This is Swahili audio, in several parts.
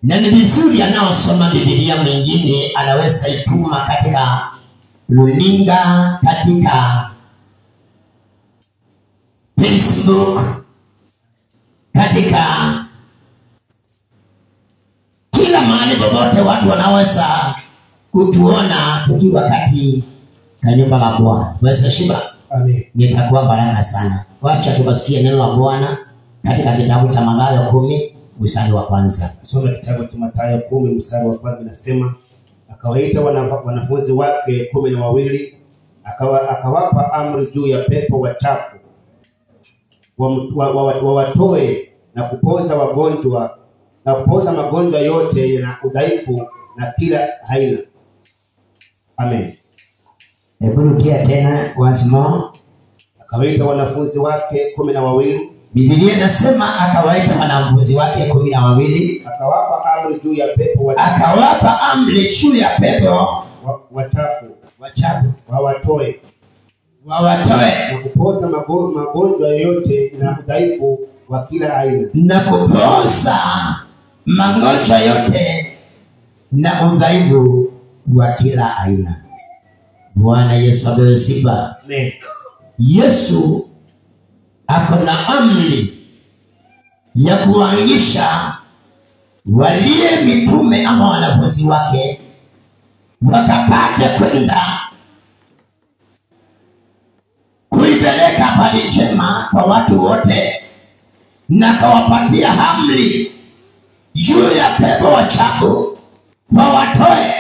Na ni vizuri anaosoma Biblia mwingine anaweza ituma katika runinga, katika Facebook, katika kila mahali popote watu wanaweza kutuona tukiwa katika nyumba la Bwana. Bwana shiba. Amen. Nitakuwa baraka sana. Wacha tukasikie neno la Bwana katika kitabu cha Mathayo 10 mstari wa kwanza. Soma kitabu cha Mathayo 10 mstari wa kwanza, inasema akawaita wanafunzi wake 12, akawapa amri juu ya pepo wachafu wawatoe na kupoza wagonjwa na kupoza magonjwa yote na udhaifu na kila aina. Amen. Hebu rudia tena once more. Akawaita wanafunzi wake 12. Biblia inasema akawaita wanafunzi wake 12, akawapa amri juu ya pepo wachafu wawatoe na kupoza magonjwa yote na udhaifu wa kila aina. Na kupoza magonjwa yote na udhaifu wa kila aina. Bwana Yesu apewe sifa. Amen. Yesu ako na amri ya kuangisha walie mitume ama wanafunzi wake wakapate kwenda kuipeleka habari njema kwa watu wote, na kawapatia amri juu ya pepo wachafu wawatoe.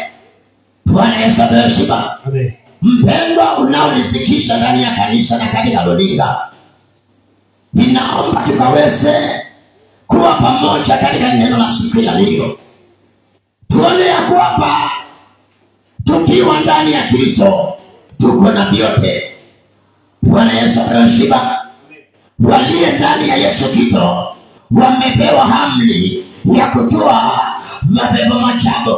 Bwana Yesu apewe sifa. Amen. Mpendwa unaonisikisha ndani ya kanisa na katika runinga, ninaomba tukaweze kuwa pamoja katika neno la siku ya leo. Tuone ya kwamba tukiwa ndani ya Kristo tuko na vyote. Bwana Yesu apewe sifa. Walio ndani ya Yesu Kristo wamepewa amri ya kutoa mapepo machafu.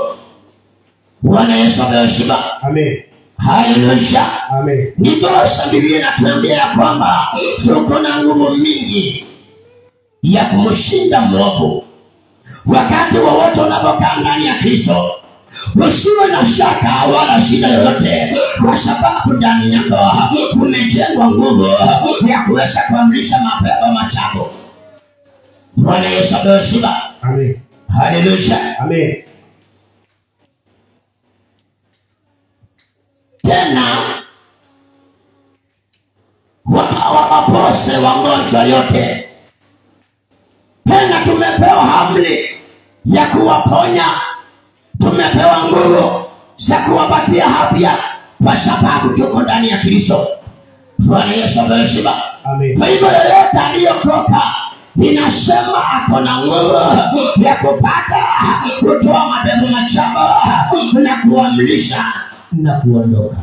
Bwana Yesu apewe sifa. Amen. Haleluya. Amen. Nitosha Biblia inatuambia kwamba tuko na nguvu mingi ya kumshinda mwovu. Wakati wowote unapokaa ndani ya Kristo, usiwe na shaka wala shida yoyote, kwa sababu ndani yako kumejengwa nguvu ya kuweza kuamrisha mapepo machafu. Bwana Yesu apewe sifa. Amen. Haleluya. Amen. Tena wapose wagonjwa yote. Tena tumepewa amri ya kuwaponya, tumepewa nguvu za kuwapatia afya, kwa sababu tuko ndani ya Kristo. Bwana Yesu apewe sifa. Amen. Kwa hivyo yoyote aliyokoka inasema ako na nguvu ya kupata kutoa mapepo machafu na kuamrisha na kuondoka.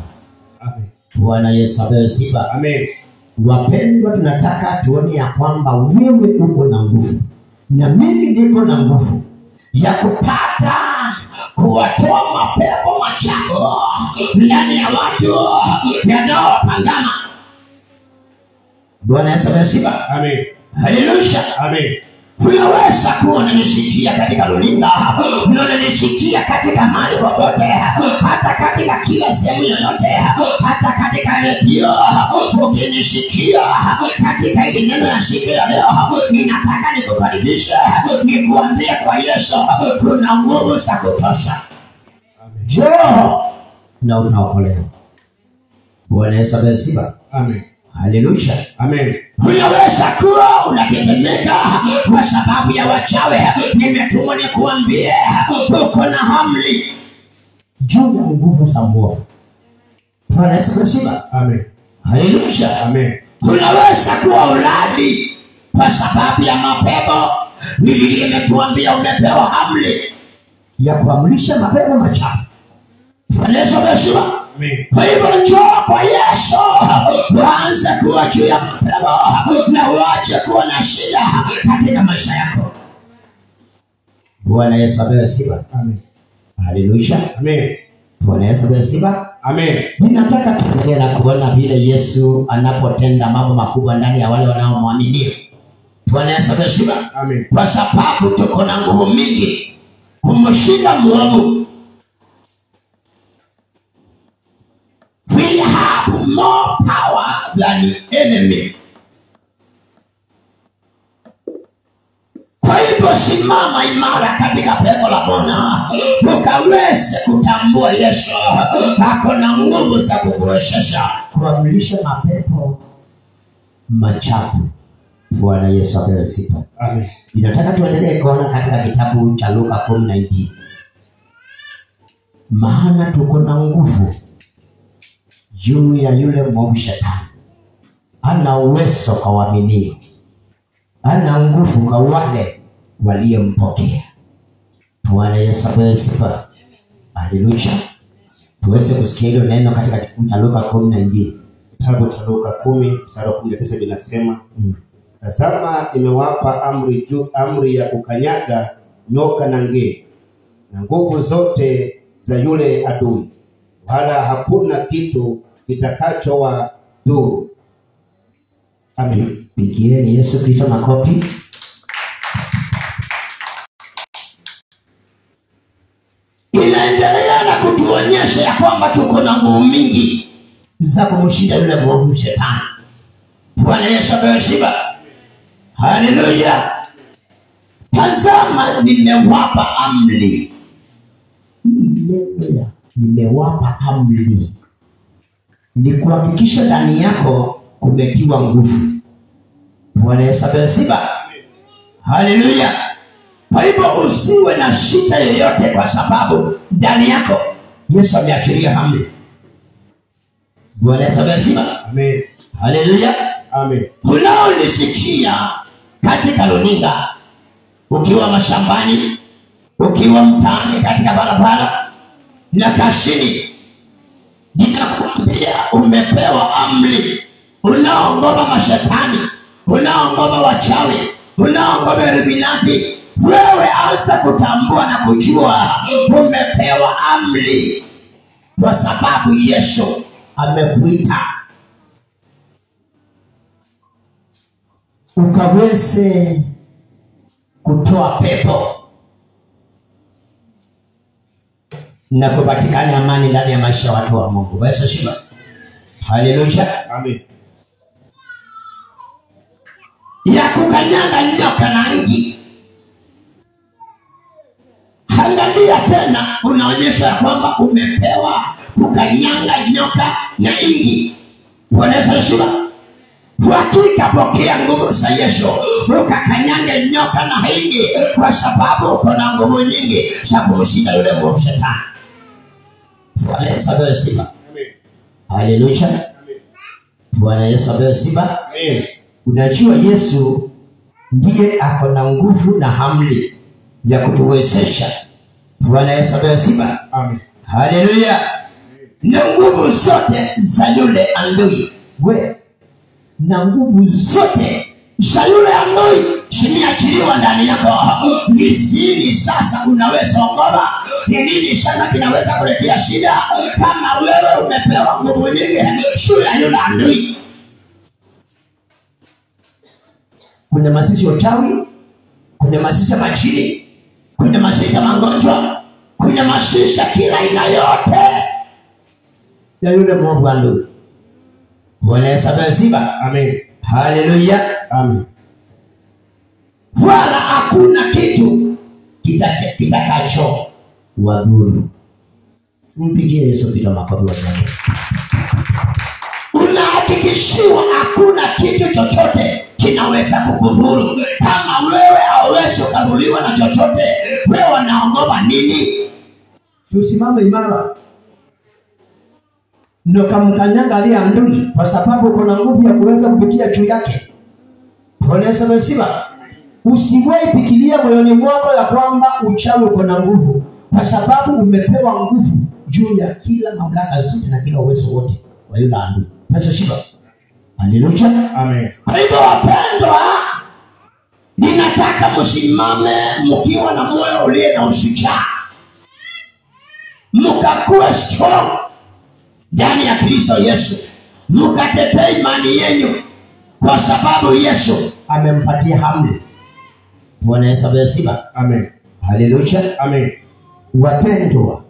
Amen. Bwana Yesu apewe sifa. Amen. Wapendwa, tunataka tuone ya kwamba wewe uko na nguvu na mimi niko na nguvu ya kupata kuwatoa mapepo machafu ndani ya watu yanaowapangana. Bwana Yesu apewe sifa. Amen. Haleluya. Amen. Unaweza kuwa unanisikia katika runinga, unanisikia katika mahali popote, hata katika kila sehemu yoyote, hata katika redio. Ukinisikia katika hili neno ya siku ya leo, ninataka nikukaribishe, nikuambie kwa Yesu kuna nguvu za kutosha. Njoo na utaokolewa. Bwana Yesu apewe sifa. Amen. Haleluya. Amen. Unaweza kuwa unatetemeka kwa sababu ya wachawi. Nimetumwa nikuambie uko na amri juu ya nguvu za mwovu. Bwana Yesu asifiwe. Amen. Haleluya. Amen. Unaweza kuwa uladi kwa sababu ya mapepo. Biblia imetuambia umepewa amri ya kuamrisha mapepo machafu. Bwana Yesu asifiwe. Amen. Kwa hivyo njoo kwa Yesu, uanze kuwa juu ya mapepo na uache kuwa na shida katika maisha yako. Bwana Yesu apewe sifa. Amen. Haleluya. Amen. Bwana Yesu apewe sifa. Amen. Ninataka tuendelee na kuona vile Yesu anapotenda mambo makubwa ndani ya wale wanaomwamini. Bwana Yesu apewe sifa. Amen. Kwa sababu tuko na nguvu mingi kumshinda mwovu. We have more power than the enemy. Kwa hivyo simama imara katika pepo la Bwana, ukaweze kutambua Yesu ako na nguvu za kukuwezesha kuamrisha mapepo machafu. Bwana Yesu apewe sifa. Amen. Ninataka tuendelee kuona katika kitabu cha Luka 10:19. Maana tuko na nguvu juu ya yule mwovu Shetani. Ana uwezo kwa waaminio. Ana nguvu kwa wale waliyempokea. Bwana Yesu apewe sifa. Haleluya. Tuweze kusikia hilo neno katika kitabu cha Luka 10:19. Kitabu cha Luka 10:19 binasema, tazama nimewapa amri ya kukanyaga nyoka na nge na nguvu zote za yule adui, wala hakuna kitu kitakachowadhuru. Amen. Pigieni Yesu Kristo makofi. Inaendelea na kutuonyesha ya kwamba tuko na nguvu mingi za kumshinda yule mwovu Shetani. Bwana Yesu apewe sifa. Haleluya. Tazama nimewapa amri. Haleluya. Nimewapa amri. Ni kuhakikisha ndani yako kumetiwa nguvu. Bwana Yesu apewe sifa. Haleluya. Kwa hivyo usiwe na shida yoyote, kwa sababu ndani yako Yesu ameachilia amri. Bwana Yesu apewe sifa. Amen. Haleluya. Amen. Unaonisikia katika runinga, ukiwa mashambani, ukiwa mtaani, katika barabara na kashini, ninakuambia umepewa amri. Unaongoza mashetani, unaongoza wachawi, unaongoza ribinati, wewe anza kutambua na kujua umepewa amri, kwa sababu Yesu amekuita ukaweze kutoa pepo na kupatikana amani ndani ya maisha ya watu wa Mungu. Basi shiba. Haleluya. Amen. Ya kukanyaga nyoka na ngi. Angalia tena, unaonyesha kwamba umepewa kukanyanga nyoka na ingi. Bwana shiba. Hakika pokea nguvu za Yesu, ukakanyange nyoka na ingi, kwa sababu uko na nguvu nyingi za kumshinda yule mwovu Shetani. Bwana Yesu apewe sifa. Amen. Haleluya. Amen. Bwana Yesu apewe sifa. Amen. Unajua Yesu ndiye ako na nguvu na amri ya kutuwezesha. Bwana Yesu apewe sifa. Amen. Haleluya. Na nguvu zote za yule adui, we na nguvu zote za yule adui zimeachiliwa ndani yako. Ni nini sasa unaweza ongoza? Ni nini sasa kinaweza kuletea shida kama wewe umepewa nguvu nyingi juu ya yule adui? Kunyamazisha uchawi, kunyamazisha majini, kunyamazisha magonjwa, kunyamazisha kila aina yote ya yule mwovu adui. Bwana Yesu apewe sifa. Amen. Haleluya. Amen. Wala hakuna kitu kitakacho wadhuru. Simpigie Yesu kitu makofi wa Mungu. Unahakikishiwa hakuna kitu chochote kinaweza kukudhuru. Kama wewe hauwezi kukaruliwa na chochote, wewe unaogopa nini? Tusimame imara. Ndio kamkanyanga aliye adui, kwa sababu kuna nguvu ya kuweza kupitia juu yake. Bwana Yesu asifiwe. Usiwahi fikiria moyoni mwako ya kwamba uchawi uko na nguvu, kwa sababu umepewa nguvu juu ya kila mamlaka zote na kila uwezo wote wa yule adui. Bwana Yesu. Haleluya. Amen. Kwa hivyo wapendwa, ninataka msimame mkiwa na moyo ulio na ushujaa, mkakuwe strong ndani ya Kristo Yesu, mkatetee imani yenu, kwa sababu Yesu amempatia amri. Bwana Yesu asifiwe. Amen. Haleluya. Amen. Wapendwa,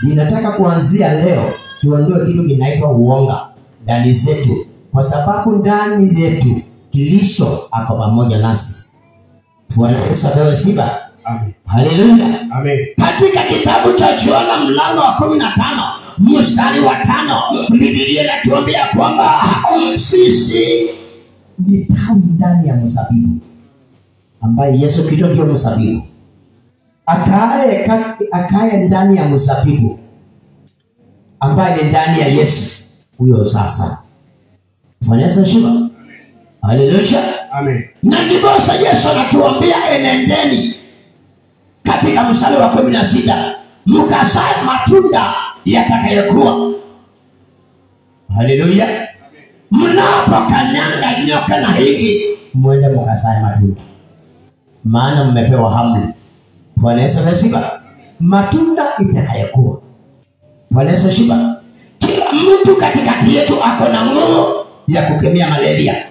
ninataka kuanzia leo tuondoe kitu kinaitwa uonga ndani zetu, kwa sababu ndani yetu Kristo ako pamoja nasi. Bwana Yesu apewe sifa. Amen. Haleluya. Amen. Katika kitabu cha Yohana mlango wa 15 mstari wa 5, Biblia inatuambia kwamba sisi ni tawi ndani ya mzabibu, ambaye Yesu Kristo ndio mzabibu. Akaye ndani ya mzabibu, ambaye ni ndani ya Yesu, huyo sasa. Bwana Yesu asifiwe. Haleluya. Amen. Na ndipo Yesu anatuambia enendeni, katika mstari wa 16, mkazae matunda yatakayokuwa. Haleluya. Mnapokanyanga nyoka na hiki, mwende mkazae matunda, maana mmepewa amri. Bwana Yesu asifiwe. Matunda itakayokuwa. Bwana Yesu asifiwe. Kila mtu katikati yetu ako na nguvu ya kukemea malaria,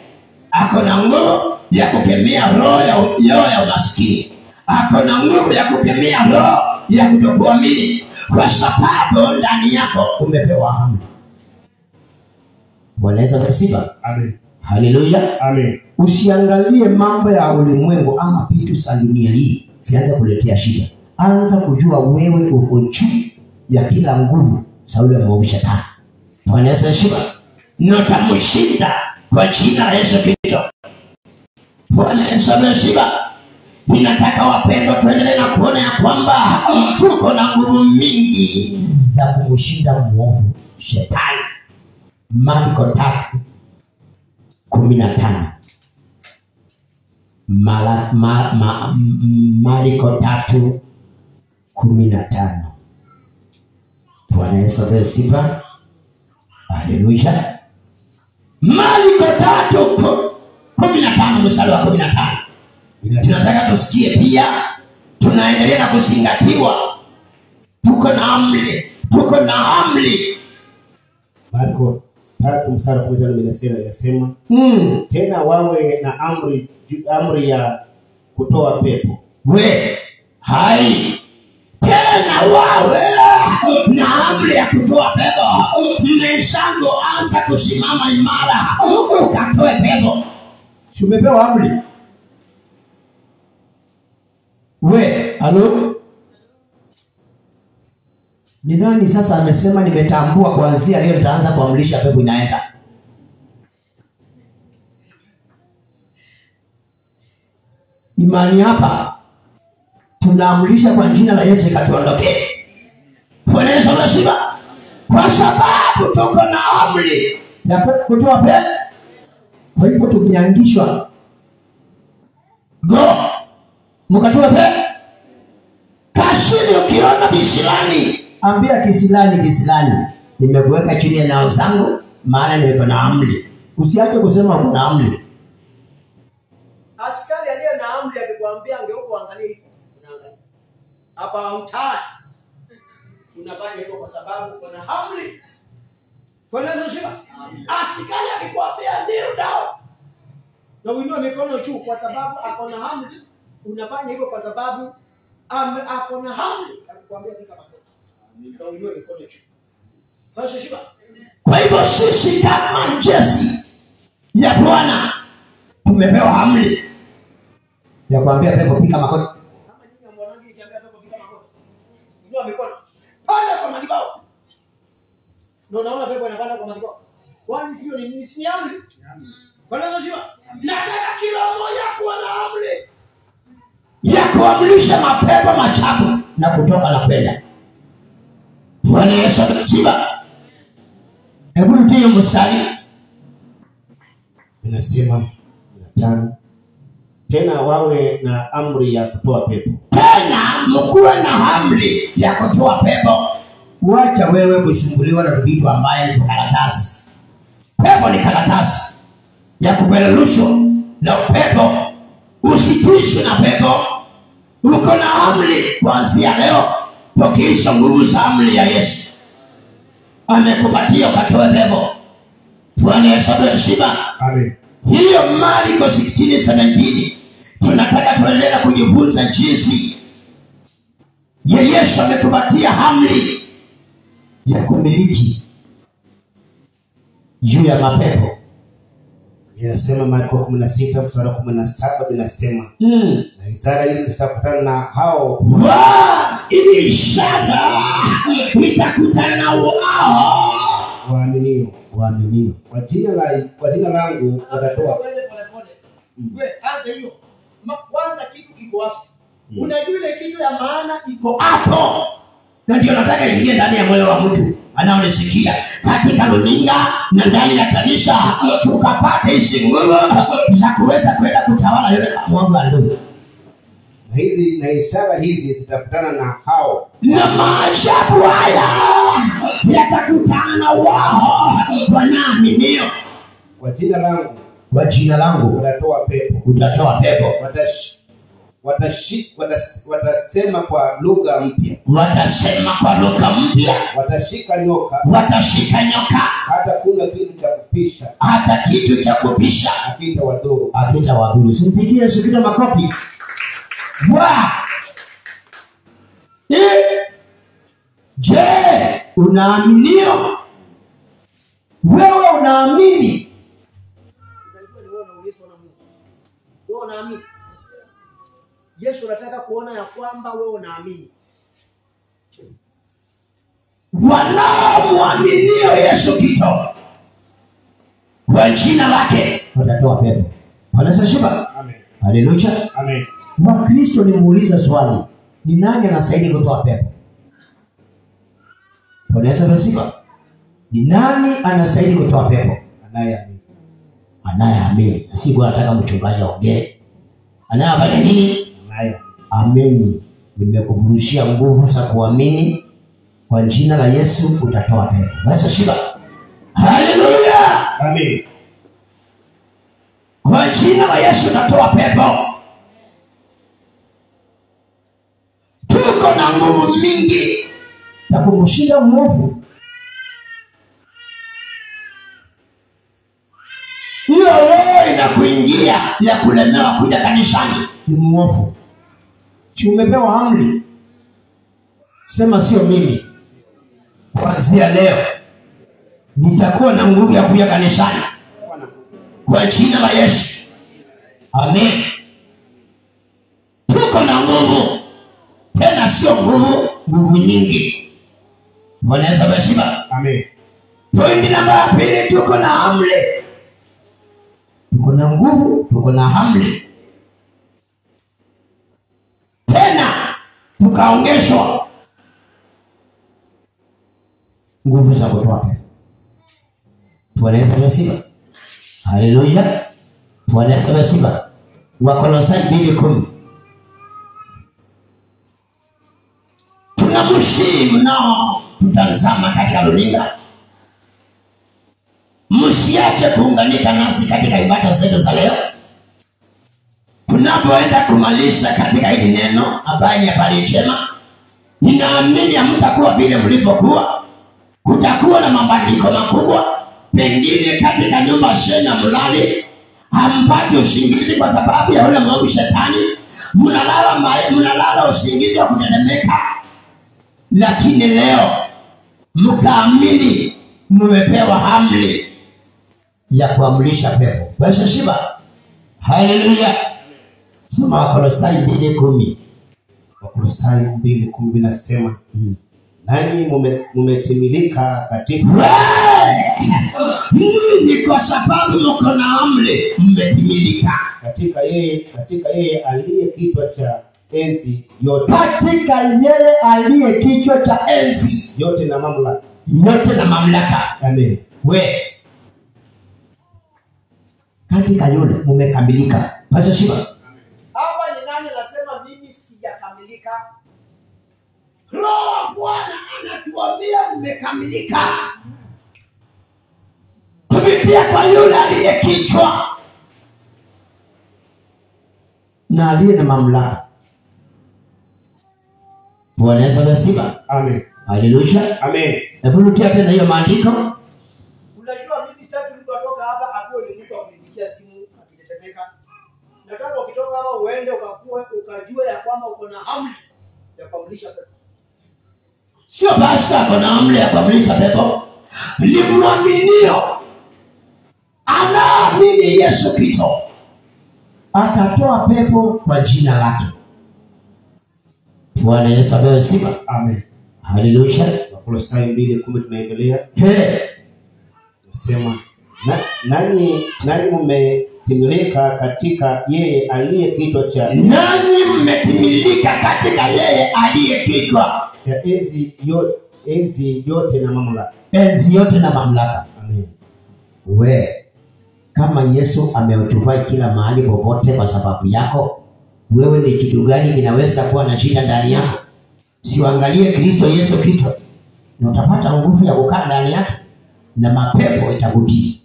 ako na nguvu ya kukemea roho ya umaskini, ako na nguvu ya kukemea roho ya kutokuamini, kwa sababu ndani yako umepewa amri. Bwana Yesu asifiwe. Amen. Haleluya. Amen. Usiangalie mambo ya ulimwengu ama vitu za dunia hii sianze kuletea shida. Anza kujua wewe uko juu ya kila nguvu za yule mwovu shetani. Bwana Yesu asifiwe. Nitamshinda kwa jina la Yesu Kristo. Bwana Yesu asifiwe. Ninataka wapendwa tuendelee na kuona ya kwamba tuko na nguvu mingi za kumshinda mwovu shetani. Marko 3:15. Marko 3:15. Bwana Yesu asifiwe. Haleluya. Marko 3:15 mstari wa 15. Tunataka tusikie pia, tunaendelea na kuzingatiwa. Tuko na amri, tuko na amri. Marko 3 mstari wa 15 inasema, tena wawe na amri ya kutoa pepo. Tena wawe na amri ya kutoa pepo. Mwenzangu, anza kusimama imara ukatoe pepo. Tumepewa amri. Halo? Ni nani sasa amesema nimetambua kuanzia leo nitaanza kuamrisha pepo inaenda? Imani hapa tunaamrisha kwa jina la Yesu ikatuondokee. Bwana Yesu asifiwe. Kwa sababu tuko na amri ya kutoa pepo. Kwa hivyo tumeangishwa, go mkatoa pepo. Kashini ukiona bisilani, ambia kisilani, nimekuweka chini ya nao zangu, maana niko na amri. Usiache kusema uko na amri. Askari aliye na amri akikwambia ngeuko angalia hivi, unaangalia. Hapa mtaa unafanya hivyo kwa sababu kuna amri. Kwa nini unashika? Askari akikwambia ndio dawa, na uinue mikono juu kwa sababu ako na amri. Unafanya hivyo kwa sababu ako na amri. Akikwambia pika magoti, na uinue mikono juu. Kwa nini unashika? Kwa hivyo sisi kama jeshi ya Bwana tumepewa amri ya kuambia pepo pika magoti. Kama nyinyi mwanangu nikiambia pepo pika magoti, inua mikono, panda kwa madhabahu. Ndio naona pepo inapanda kwa madhabahu. Kwani sio ni nini? Si amri. Kwa nini unashika? Nataka kila mmoja kuwa na amri ya kuamrisha mapepo machafu na kutoka na kwenda. Bwana Yesu asifiwe. Hebu rudia mstari. Inasema 5, tena wawe na amri ya kutoa pepo. Tena mkuwe na amri ya kutoa pepo. Wacha wewe kusumbuliwa na vitu ambaye ni karatasi. Pepo ni karatasi ya kupelelushwa na pepo. Usitishwe na pepo. Uko na amri kuanzia leo. Pokea nguvu za amri ya Yesu. Amekupatia ukatoe pepo. Bwana Yesu asifiwe. Amen. Hiyo Marko 16:17 tunataka tuendelee kujifunza jinsi Yesu ametupatia amri ya kumiliki juu ya mapepo. Inasema Marko 16 mstari 17 inasema na ishara hizi zitakutana na hao ili ishara itakutana na wao waaminio. Kwa jina langu watatoa. Wewe anza hiyo. Kwanza kitu kiko hapo. Unajua ile kitu ya maana iko hapo. Na ndio nataka ingie ndani ya moyo wa mtu anaonisikia katika runinga na ndani ya kanisa, tukapata hizi nguvu za kuweza kwenda kutawala yule Mungu aliye. Na ishara hizi zitakutana na hao, na maajabu haya yatakutana na wao wanaaminio. Kwa jina langu utatoa pepo. Watasema kwa lugha mpya. Watashika nyoka. Hata kitu cha kupisha. Hakitawadhuru. Simpigie Yesu kitu makofi. Je, unaaminio? Wewe unaamini? Wewe unaamini? Yesu anataka kuona ya kwamba wewe unaamini. Wanaomwaminio Yesu Kristo kwa jina lake watatoa pepo. Wanasema amen. Haleluya. Amen. Wakristo nimuuliza swali, ni nani anastahili kutoa pepo? Wanasema ni nani anastahili kutoa pepo? Anayeamini. Si kwa nataka mchungaji aongee. Anayefanya nini? Ameni. Nimekuburushia nguvu za kuamini. Kwa jina la Yesu utatoa pepo. Basi shiba. Haleluya. Amen. Kwa jina la Yesu utatoa pepo. Tuko na nguvu mingi ya kumshinda mwovu. Hiyo roho inakuingia ya kulemewa kuja kanisani ni mwovu. Si umepewa amri? Sema sio mimi. Kuanzia leo nitakuwa na nguvu ya kuja kanisani. Kwa jina la Yesu. Amen. Tuko na nguvu. Tena sio nguvu nyingi. Wanaweza bashiba. Amen. Pointi namba 2, tuko na amri. Tuko na nguvu, tuko na amri. Tena tukaongeshwa nguvu za kutoa pepo. Wanaweza bashiba. Haleluya. Wanaweza bashiba. Wakolosai 2:10. Tunamsihi mnao tutazama katika runinga, msiache kuunganika nasi katika ibada zetu za leo. Tunapoenda kumalisha katika hili neno ambaye ni habari njema, ninaamini hamtakuwa vile mlipokuwa. Kutakuwa na mabadiliko makubwa. Pengine katika nyumba zenu mlali hampati usingizi kwa sababu ya ule mwovu shetani. Mnalala usingizi wa kutetemeka. Lakini leo mkaamini, mmepewa amri ya kuamrisha pepo. Basi shiba. Haleluya. Soma Wakolosai 2:10. Wakolosai 2:10 nasema nanyi mumetimilika katika ni kwa sababu mko na amri mmetimilika katika yeye aliye kichwa cha enzi yote. Katika yeye aliye kichwa cha enzi yote na mamlaka. Amen. Katika yule mumekamilika. Basi shiba. Hapa ni nani anasema mimi sijakamilika? Roho Bwana anatuambia mmekamilika. Kupitia kwa yule aliye kichwa na aliye na mamlaka. Bwana Yesu asifiwe. Amen. Haleluya. Amen. Hebu rudia tena hiyo maandiko. Unajua mimi sitaki mtu atoka hapa akuwe ni mtu akinipigia simu akitetemeka. Nataka ukitoka hapa uende kwamba uko na amri ya kuamrisha pepo. Sio pastor ako na amri ya kuamrisha pepo, ni mwaminio anaamini Yesu Kristo atatoa pepo kwa jina lake. Bwana Yesu apewe sifa. Amen. Haleluya. Wakolosai 2:10 tunaendelea. Nasema nani mmetimilika katika yeye aliye kichwa cha nani mmetimilika katika yeye aliye kichwa cha enzi yote na mamlaka. Enzi yote na mamlaka. Amen. Kama Yesu ameuchukua kila mahali popote kwa sababu yako, wewe ni kitu gani kinaweza kuwa na shida ndani yako? Siangalie Kristo Yesu Kristo, na utapata nguvu ya kukaa ndani yake na mapepo itakutii.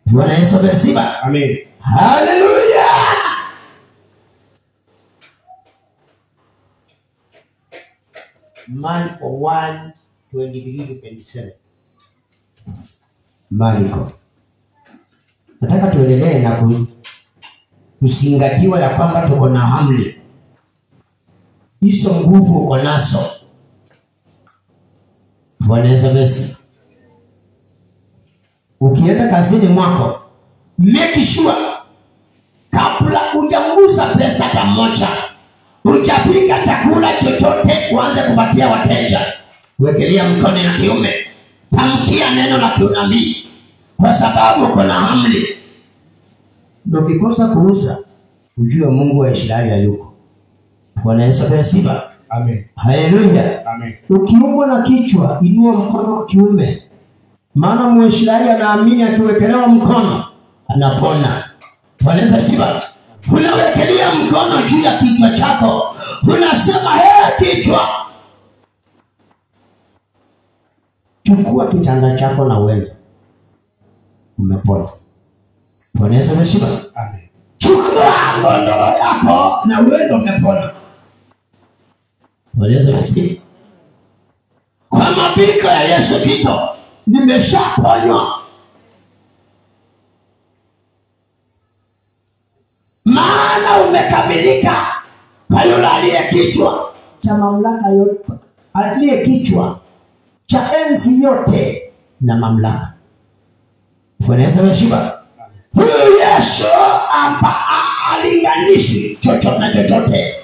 Bwana Yesu asifiwe. Amen. Haleluya. Marko 1:23-27. Marko. Nataka tuendelee na kusingatiwa ya kwamba tuko na amri. Hizo nguvu uko nazo. Bwana Yesu asifiwe. Ukienda kazini mwako, make sure kabla hujangusa pesa hata moja, hujapika chakula chochote uanze kupatia wateja, wekelea mkono ya kiume, tamkia neno la kiunabii, kwa sababu uko na amri. Ndio ukikosa kuuza, ujue Mungu wa Israeli hayuko. Bwana Yesu asifiwe. Amen. Haleluya. Amen. Ukiumwa na kichwa, inua mkono wa kiume. Maana Mwisraeli anaamini akiwekelewa mkono anapona. Bwana Yesu asifiwe. Unawekelea mkono juu ya kichwa chako, unasema kichwa, chukua kitanda chako na uende, umepona. Bwana Yesu asifiwe. Amen. Chukua godoro yako na uende, umepona. Bwana Yesu asifiwe. Kwa mapiko ya Yesu Kristo nimeshaponywa. Maana umekamilika kwa yule aliye kichwa cha mamlaka yote, aliye kichwa cha enzi yote na mamlaka. Bwana Yesu asifiwe. Huyu Yesu alinganishi chochote na chochote,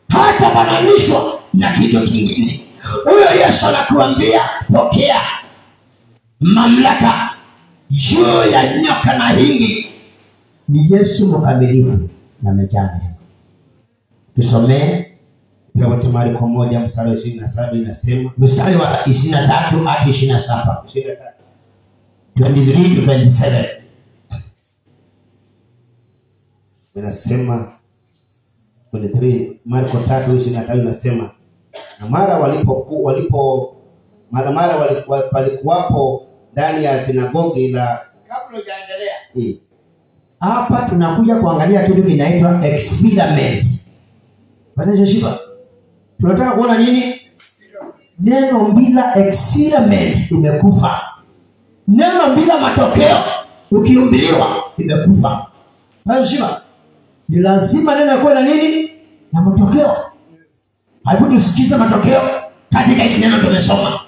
hata bananishwa na kitu kingine. Huyo Yesu anakuambia pokea mamlaka juu ya nyoka na hingi. Ni Yesu mkamilifu na mejana. Tusomee Kitabu cha Marko 1:27 inasema, mstari wa 23 hadi 27. 23-27. Inasema 23, Marko 3:25 inasema, na mara palikuwapo ndani ya sinagogi la. Kabla hujaendelea, Hapa tunakuja kuangalia kitu kinaitwa experiment. Bwana Shiba. Tunataka kuona nini? Neno bila experiment imekufa. Neno bila matokeo ukihubiriwa imekufa. Bwana Shiba. Ni lazima neno yakuwe na nini? Na matokeo. Hebu tusikize matokeo katika hili neno tumesoma.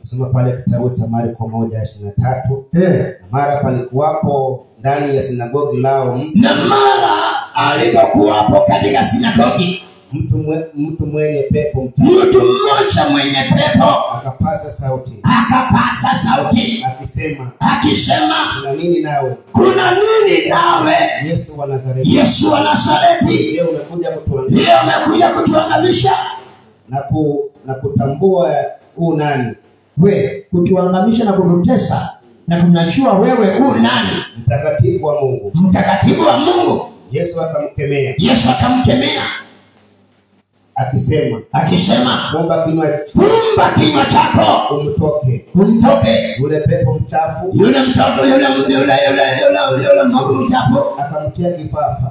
Soma pale kitabu cha Marko 1:23. Na mara palikuwapo ndani ya sinagogi lao na mara alipokuwapo katika sinagogi mtu mwenye pepo mtu mmoja mwenye pepo akapasa sauti akisema kuna nini nawe Yesu wa Nazareti, leo umekuja kutuangamisha na kutambua nani wewe, kutuangamisha na kututesa, na tunajua wewe nani? Mtakatifu wa Mungu. Yesu akamkemea akisema fumba kinywa chako umtoke yule pepo mchafu, yule mwovu mchafu. Akamtia kifafa,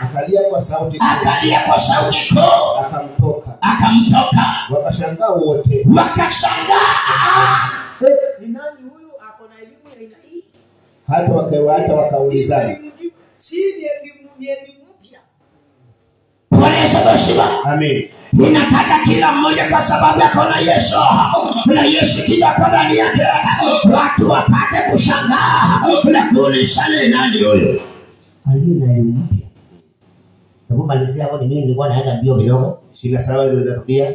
akalia kwa sauti kuu, akamtoka. Wakashangaa wote. ni nani huyu ako na elimu ya aina hii? Hata wakaulizana. Si ni elimu mpya. Yesu. Amen. Ninataka kila mmoja kwa sababu yako na Yesu, na Yesu kidako ndani yake, watu wapate kushangaa na kuuliza ni nani huyo aliye na elimu mpya. Hebu malizia hapo, ni mimi nilikuwa naenda mbio kidogo. 27 ndio narudia.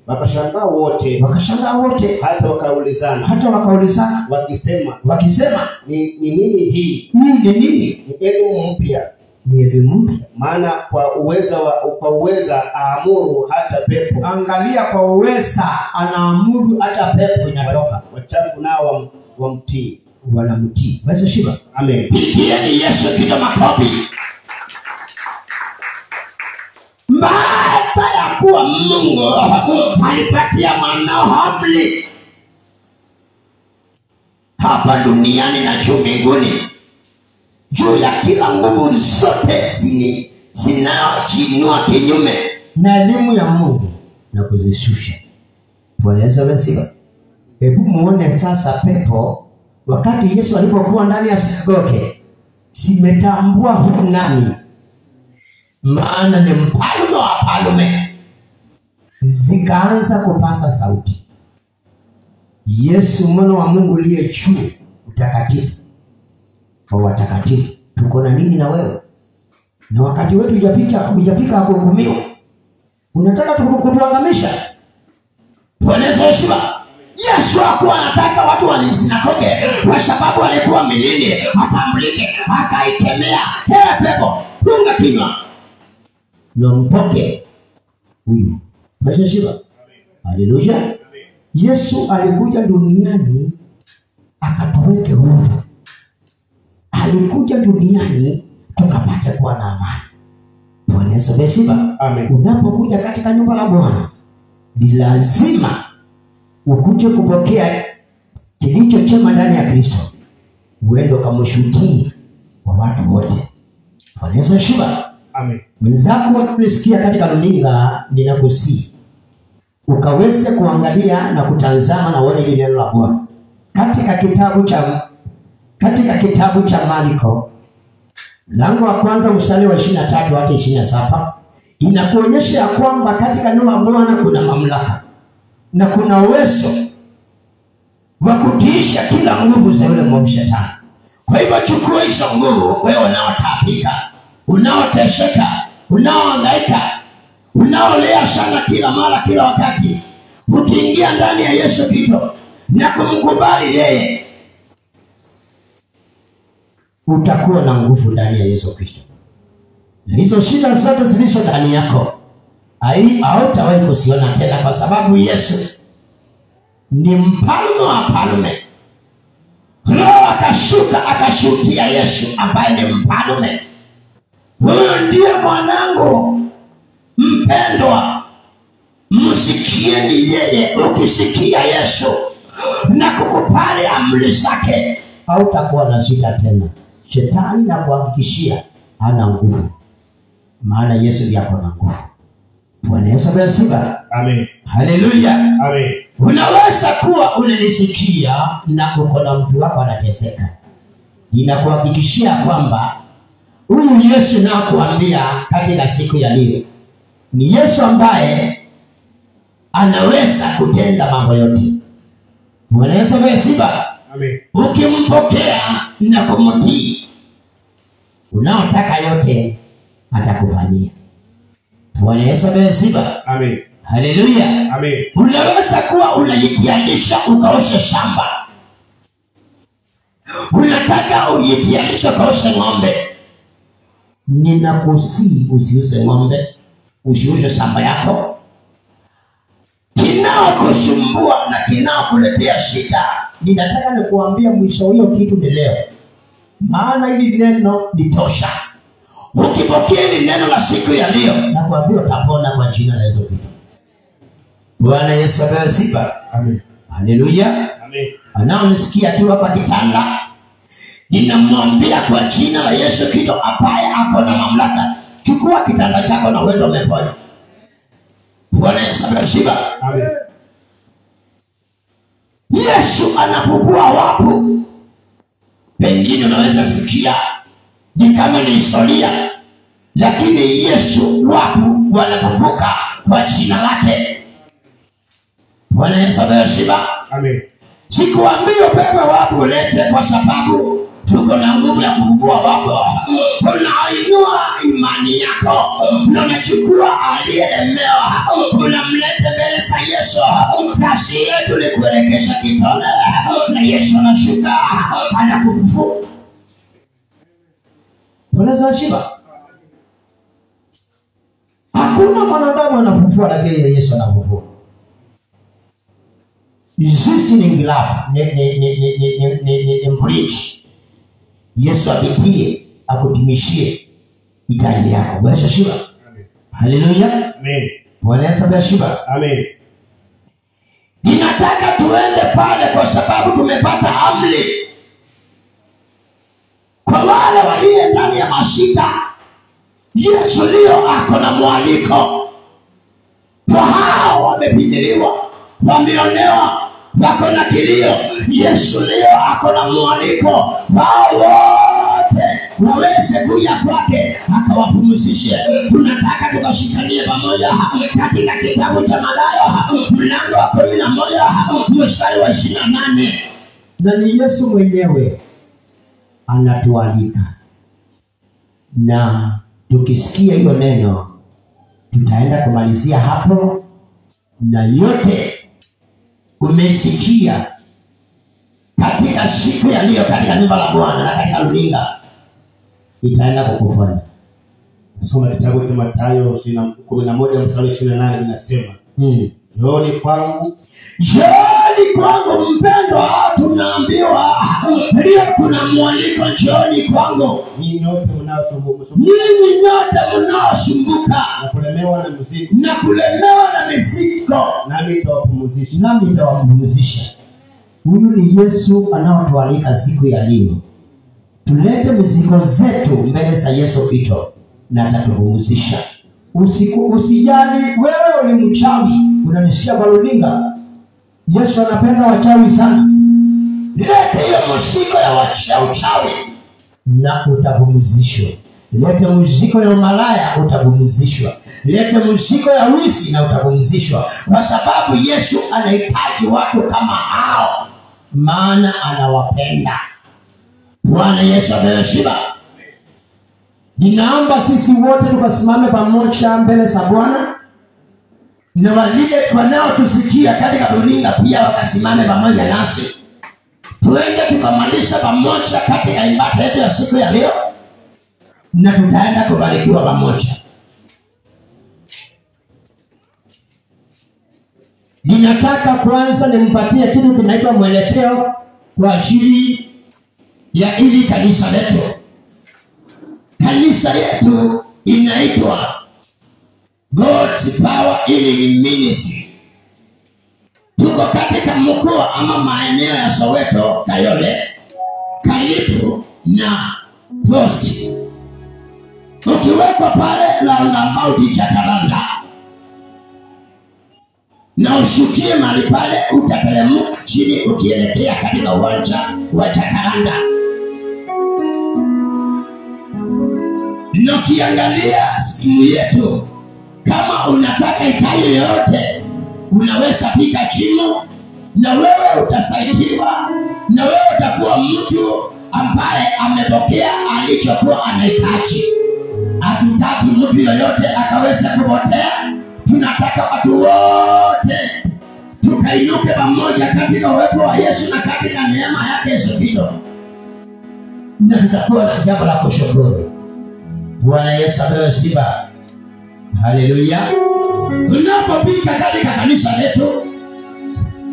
Wakashangaa wote. Wakashangaa wote, hata wakaulizana wakisema ni nini hii? Ni nini? Ni elimu mpya. Ni elimu mpya. Maana kwa uweza aamuru hata pepo. Angalia, kwa uweza anaamuru hata pepo inatoka. Wachafu nao wamtii. Wanamtii. Basi shiba. Amen. Pigieni Yesu kitu makofi. Baada ya kuwa Mungu alipatia mwanao amri hapa duniani na juu mbinguni, juu ya kila nguvu zote zinazojiinua kinyume na elimu ya Mungu na kuzishusha. Bwana Yesu asifiwe. Hebu muone sasa pepo wakati Yesu alipokuwa ndani ya sinagoge, simetambua huyu nani, maana ni mfalme wa falme. Zikaanza kupasa sauti, Yesu mwana wa Mungu aliye juu, utakatifu kwa watakatifu. Tuko na nini na wewe? Na wakati wetu hujapika kuhukumiwa, unataka kutuangamisha? Bwana Yesu asifiwe. Yesu hakuwa anataka watu wa sinagoge kwa sababu alikuwa milini atambulike, akaikemea, pepo funga kinywa na mtoke huyu. Basi asifiwe. Haleluya. Yesu alikuja duniani akatuweke huru. Alikuja duniani tukapate kuwa na amani. Bwana Yesu asifiwe. Amen. Unapokuja katika nyumba la Bwana, ni lazima ukuje kupokea kilicho chema ndani ya Kristo, uende kumshuhudia kwa watu wote. Bwana Yesu asifiwe. Amen. Mwenzako unasikia katika runinga, ninakusihi ukaweze kuangalia na kutazama na uone ile neno la Bwana katika kitabu cha Marko mlango wa kwanza mstari wa 23 hadi 27. Inakuonyesha ya kwamba katika neno la Bwana kuna mamlaka na kuna uwezo wa kutiisha kila nguvu za yule mwovu shetani. Kwa hivyo chukua hizo nguvu, wewe unaotapika, unaotesheka, unaohangaika, unaolea sana kila mara kila wakati, ukiingia ndani ya Yesu Kristo na kumkubali yeye, utakuwa na nguvu ndani ya Yesu Kristo. Na hizo shida zote zilizo ndani yako hautawahi kusiona tena, kwa sababu Yesu ni mfalme wa falme. Roho akashuka akashuhudia Yesu ambaye ni mfalme. Huyo ndiye mwanangu mpendwa, msikieni yeye. Ukisikia Yesu na kukubali amri zake, hautakuwa na shida tena. Shetani na kuhakikishia hana nguvu, maana Yesu ndiye ako na nguvu. Bwana Yesu asifiwe. Amen. Haleluya. Amen. Unaweza kuwa unanisikia na uko na mtu wako anateseka. Ninakuhakikishia kwamba huyu Yesu na kuambia katika siku ya leo ni Yesu ambaye anaweza kutenda mambo yote. Bwana Yesu asifiwe. Amen. Ukimpokea na kumtii, unaotaka yote atakufanyia. Bwana Yesu asifiwe. Amen. Haleluya. Amen. Unaweza kuwa unajitianisha ukaoshe shamba. Unataka ujitianisha ukaoshe ng'ombe. Ninakusihi usiuse ng'ombe, usioshe shamba yako. Kinao kusumbua na kinao kuletea shida, ninataka nikuambia mwisho hiyo kitu ni leo. Maana hili neno litosha. Ukipokea hili neno la siku ya leo, nakwambia utapona kwa jina la Yesu Kristo. Bwana Yesu asifiwe. Amen. Haleluya. Amen. Anaonisikia akiwa kwa kitanda, ninamwambia kwa jina la Yesu Kristo ambaye ako na mamlaka, chukua kitanda chako na uende umepona. Bwana Yesu asifiwe. Amen. Yesu anapopua wapu, pengine unaweza sikia ni kama ni historia, lakini Yesu wapu wanafufuka kwa jina lake. Bwana Yesu asifiwe. Amen. Sikuambii upepe wako ulete, kwa sababu tuko na nguvu ya kufufua wako. Unainua imani yako, unachukua aliyelemewa, unamleta mbele za Yesu. Kazi yetu ni kuelekesha kitone, na Yesu anashuka anakufufua. Bwana asifiwe. Hakuna mwanadamu anafufua, lakini Yesu anafufua. Sisi ni ngilapa, ni mpolishi. Yesu apitie akutimishie hitaji yako. Bwana asifiwe. Haleluya. Amen. Bwana asifiwe. Amen. Ninataka tuende pale kwa sababu tumepata amri. Kwa wale walio ndani ya mashida, Yesu leo ako na mwaliko. Kwa hao wamepinyiliwa, wameonewa, wako na kilio, Yesu leo ako na mwaliko. Wao wote waweze kuja kwake akawapumzishe. Tunataka tukashikanie pamoja katika kitabu cha Mathayo mlango wa 11 mstari wa 28. Na ni Yesu mwenyewe anatualika, na tukisikia hiyo neno tutaenda kumalizia hapo, na yote umesikia katika siku ya leo katika nyumba la Bwana na katika runinga itaenda kukufanya. Soma kitabu cha Mathayo 11 mstari 28 inasema, Njooni kwangu. Njooni kwangu mpendwa, tunaambiwa leo kuna mwaliko, njooni kwangu. Ninyi nyote mnaosumbuka na kulemewa na mizigo, nami nitawapumzisha. Huyu ni Yesu anaotualika siku ya leo. Tulete mizigo zetu mbele za Yesu Kristo na atatupumzisha. Usijali wewe ni mchawi, unanisikia kwa runinga. Yesu anapenda wachawi sana. Lete hiyo mzigo ya uchawi na utapumzishwa. Lete mzigo ya umalaya, utapumzishwa. Lete mzigo ya wizi na utapumzishwa. Kwa sababu Yesu anahitaji watu kama hao, maana anawapenda. Bwana Yesu asifiwe. Ninaomba sisi wote tukasimame pamoja mbele za Bwana, na wale wanaotusikia katika runinga pia wakasimame pamoja nasi. Tuende tukamalisha pamoja katika ibada yetu ya siku ya leo, na tutaenda kubarikiwa pamoja. Ninataka kwanza nimpatie kitu kinaitwa mwelekeo kwa ajili ya ili kanisa letu. Kanisa yetu inaitwa God's Power Healing Ministry. Tuko katika mkoa ama maeneo ya Soweto, Kayole, karibu na Post. Ukiwekwa pale roundabout Jacaranda na ushukie mahali pale, utateremka chini ukielekea katika uwanja wa Jacaranda. Na ukiangalia simu yetu, kama unataka hitaji yoyote, unaweza piga simu na wewe utasaidiwa, na wewe utakuwa mtu ambaye amepokea alichokuwa anahitaji. Hatutaki mtu yoyote akaweza kupotea. Tunataka watu wote tukainuke pamoja katika uwepo wa Yesu na katika neema yake Yesu Kristo, na tutakuwa na jambo la kushukuru. Bwana Yesu asifiwe. Haleluya. Tunapopita katika kanisa letu,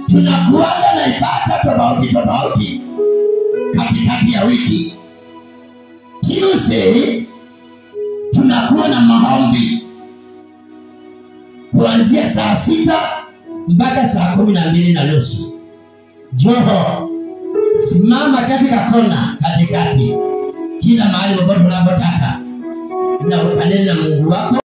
tunakuwa na ibada tofauti katikati ya wiki. Tuesday tunakuwa na maombi kuanzia saa 6 mpaka saa 12:30. Joho, simama katika kona katikati, kila mahali popote unapotaka, na ukanene na Mungu wako.